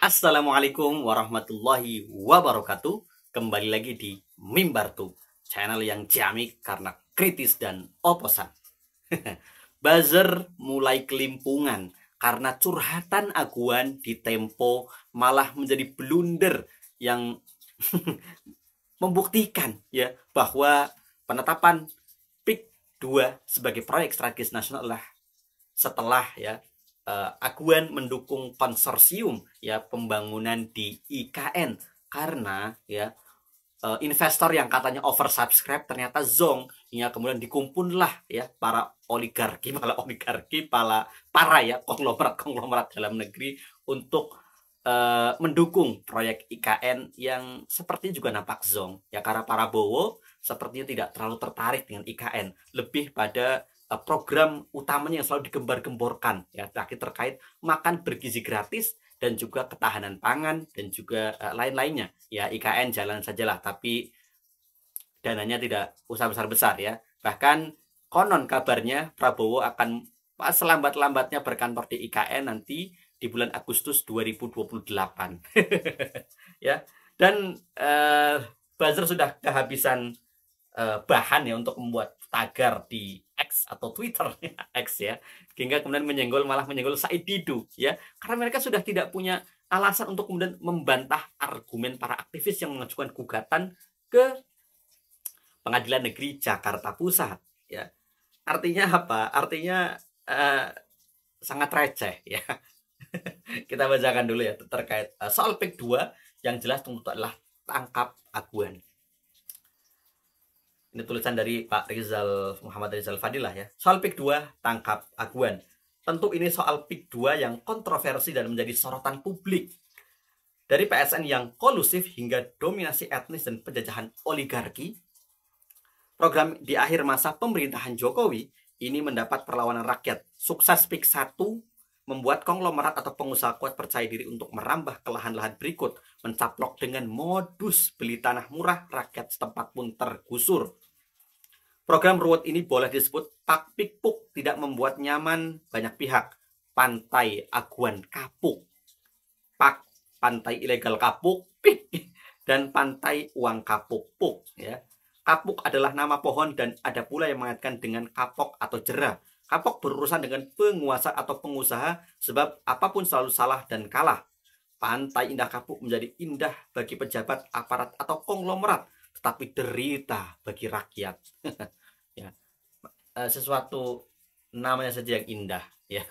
Assalamualaikum warahmatullahi wabarakatuh. Kembali lagi di Mimbartu, channel yang ciamik karena kritis dan oposan. Buzzer mulai kelimpungan karena curhatan aguan di Tempo malah menjadi blunder yang membuktikan ya bahwa penetapan PIK 2 sebagai proyek strategis nasional adalah setelah aguan mendukung konsorsium ya pembangunan di IKN karena investor yang katanya oversubscribe ternyata zong ya, kemudian dikumpullah ya para konglomerat dalam negeri untuk mendukung proyek IKN yang sepertinya juga nampak zong ya, karena para Bowo sepertinya tidak terlalu tertarik dengan IKN, lebih pada program utamanya yang selalu digembar-gemborkan ya, terkait makan bergizi gratis dan juga ketahanan pangan dan juga lain-lainnya ya. IKN jalan sajalah, tapi dananya tidak usah besar-besar ya. Bahkan konon kabarnya Prabowo akan selambat-lambatnya berkantor di IKN nanti di bulan Agustus 2028. Ya. Dan buzzer sudah kehabisan bahan ya untuk membuat tagar di X atau Twitter X ya, hingga kemudian malah menyenggol Said Didu ya, karena mereka sudah tidak punya alasan untuk kemudian membantah argumen para aktivis yang mengajukan gugatan ke Pengadilan Negeri Jakarta Pusat ya. Artinya apa? Artinya sangat receh ya. Kita bacakan dulu ya terkait soal PIK 2 yang jelas tentu adalah tangkap aguan. Ini tulisan dari Pak Rizal, Muhammad Rizal Fadilah ya. Soal PIK 2 tangkap aguan. Tentu ini soal PIK 2 yang kontroversi dan menjadi sorotan publik. Dari PSN yang kolusif hingga dominasi etnis dan penjajahan oligarki, program di akhir masa pemerintahan Jokowi ini mendapat perlawanan rakyat. Sukses PIK 1 membuat konglomerat atau pengusaha kuat percaya diri untuk merambah ke lahan-lahan berikut, mencaplok dengan modus beli tanah murah, rakyat setempat pun tergusur. Program ruwet ini boleh disebut Pakpikpuk, tidak membuat nyaman banyak pihak. Pantai Aguan Kapuk, Pak, pantai ilegal Kapuk, Pik, dan pantai uang Kapuk, Puk ya. Kapuk adalah nama pohon dan ada pula yang mengaitkan dengan kapok atau jera. Kapok berurusan dengan penguasa atau pengusaha sebab apapun selalu salah dan kalah. Pantai Indah Kapuk menjadi indah bagi pejabat, aparat atau konglomerat, tetapi derita bagi rakyat. Ya. Sesuatu namanya saja yang indah ya.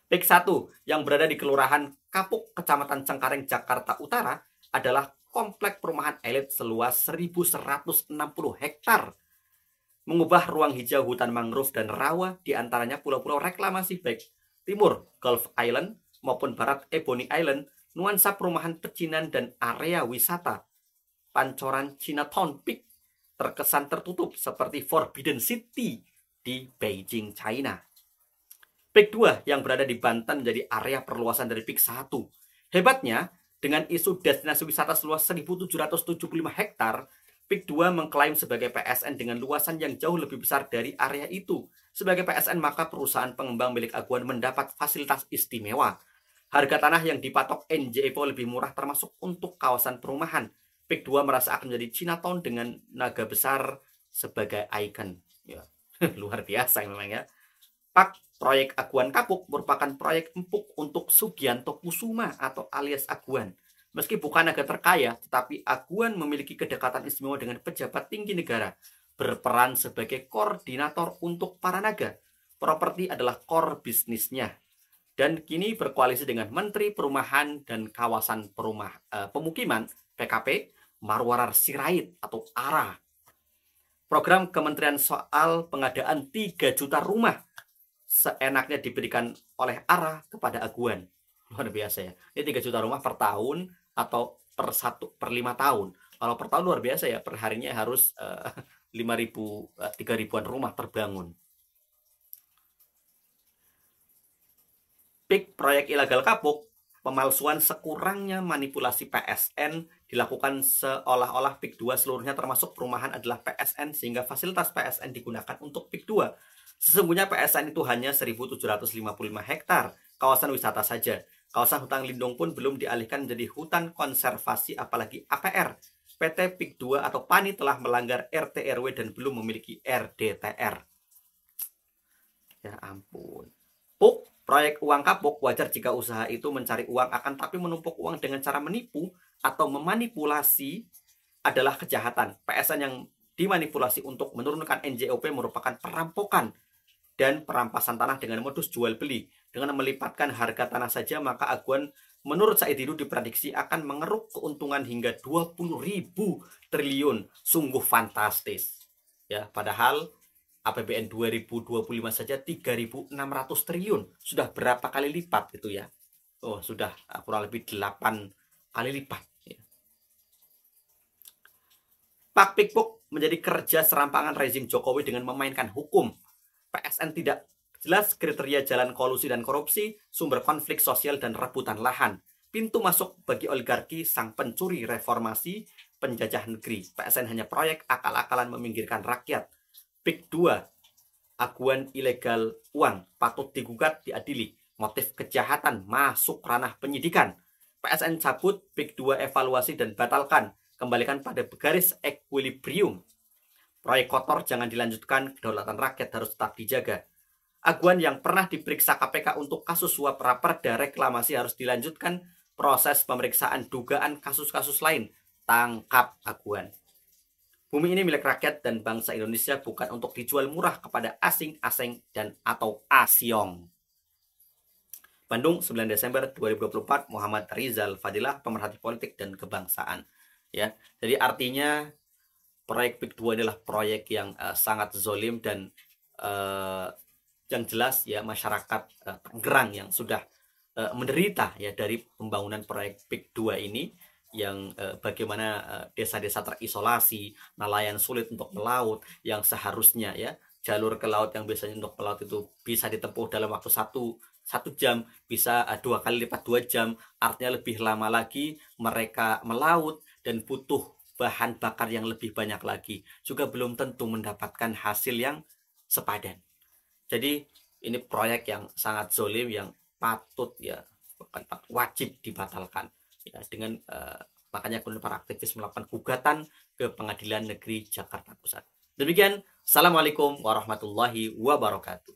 PIK 1 yang berada di Kelurahan Kapuk, Kecamatan Cengkareng, Jakarta Utara adalah komplek perumahan elit seluas 1.160 hektar. Mengubah ruang hijau hutan mangrove dan rawa, diantaranya pulau-pulau reklamasi baik timur Gulf Island maupun barat Ebony Island, nuansa perumahan pecinan dan area wisata pancoran Chinatown Peak terkesan tertutup seperti Forbidden City di Beijing, China. PIK 2 yang berada di Banten menjadi area perluasan dari PIK 1. Hebatnya, dengan isu destinasi wisata seluas 1.775 hektar, PIK 2 mengklaim sebagai PSN dengan luasan yang jauh lebih besar dari area itu. Sebagai PSN, maka perusahaan pengembang milik Aguan mendapat fasilitas istimewa. Harga tanah yang dipatok NJEPO lebih murah termasuk untuk kawasan perumahan. PIK 2 merasa akan menjadi Chinatown dengan naga besar sebagai ikon. Ya, luar biasa memang ya. Proyek Aguan Kapuk merupakan proyek empuk untuk Sugianto Kusuma atau alias Aguan. Meski bukan naga terkaya, tetapi Aguan memiliki kedekatan istimewa dengan pejabat tinggi negara, berperan sebagai koordinator untuk para naga. Properti adalah core bisnisnya, dan kini berkoalisi dengan Menteri Perumahan dan Kawasan Pemukiman (PKP) Marwarar Sirait atau ARA. Program kementerian soal pengadaan 3 juta rumah seenaknya diberikan oleh ARA kepada Aguan. Luar biasa ya. Ini 3 juta rumah per tahun atau per 5 tahun. Kalau per tahun luar biasa ya, per harinya harus 3.000-an rumah terbangun. PIK proyek ilegal Kapuk, pemalsuan sekurangnya manipulasi PSN dilakukan seolah-olah PIK 2 seluruhnya termasuk perumahan adalah PSN sehingga fasilitas PSN digunakan untuk PIK 2. Sesungguhnya PSN itu hanya 1.755 hektar kawasan wisata saja. Kawasan hutan lindung pun belum dialihkan menjadi hutan konservasi apalagi APR. PT PIK 2 atau PANI telah melanggar RT RW dan belum memiliki RDTR. Ya ampun. PUK, proyek uang kapuk, wajar jika usaha itu mencari uang akan tapi menumpuk uang dengan cara menipu atau memanipulasi adalah kejahatan. PSN yang dimanipulasi untuk menurunkan NJOP merupakan perampokan dan perampasan tanah dengan modus jual beli. Dengan melipatkan harga tanah saja, maka aguan menurut Saididu diprediksi akan mengeruk keuntungan hingga 20.000 triliun. Sungguh fantastis. Ya, padahal APBN 2025 saja 3.600 triliun. Sudah berapa kali lipat itu ya? Oh, sudah kurang lebih 8 kali lipat. Pak Pikpuk menjadi kerja serampangan rezim Jokowi dengan memainkan hukum. PSN tidak jelas kriteria jalan kolusi dan korupsi, sumber konflik sosial dan rebutan lahan. Pintu masuk bagi oligarki sang pencuri reformasi, penjajah negeri. PSN hanya proyek akal-akalan meminggirkan rakyat. PIK 2, aguan ilegal uang, patut digugat diadili. Motif kejahatan masuk ranah penyidikan. PSN cabut, PIK 2 evaluasi dan batalkan. Kembalikan pada garis equilibrium. Proyek kotor jangan dilanjutkan, kedaulatan rakyat harus tetap dijaga. Aguan yang pernah diperiksa KPK untuk kasus suap raperda reklamasi harus dilanjutkan proses pemeriksaan dugaan kasus-kasus lain. Tangkap aguan. Bumi ini milik rakyat dan bangsa Indonesia, bukan untuk dijual murah kepada asing-asing dan atau asyong. Bandung, 9 Desember 2024, Muhammad Rizal Fadilah, pemerhati politik dan kebangsaan. Ya, jadi artinya proyek PIK 2 adalah proyek yang sangat zolim dan yang jelas ya masyarakat Tangerang yang sudah menderita ya dari pembangunan proyek PIK 2 ini, yang bagaimana desa-desa terisolasi, nelayan sulit untuk melaut, yang seharusnya ya jalur ke laut yang biasanya untuk melaut itu bisa ditempuh dalam waktu satu jam, bisa 2 kali lipat 2 jam, artinya lebih lama lagi mereka melaut dan butuh bahan bakar yang lebih banyak lagi, juga belum tentu mendapatkan hasil yang sepadan. Jadi ini proyek yang sangat zolim, yang patut ya bukan wajib dibatalkan ya, dengan makanya kemudian para aktivis melakukan gugatan ke Pengadilan Negeri Jakarta Pusat. Demikian, assalamualaikum warahmatullahi wabarakatuh.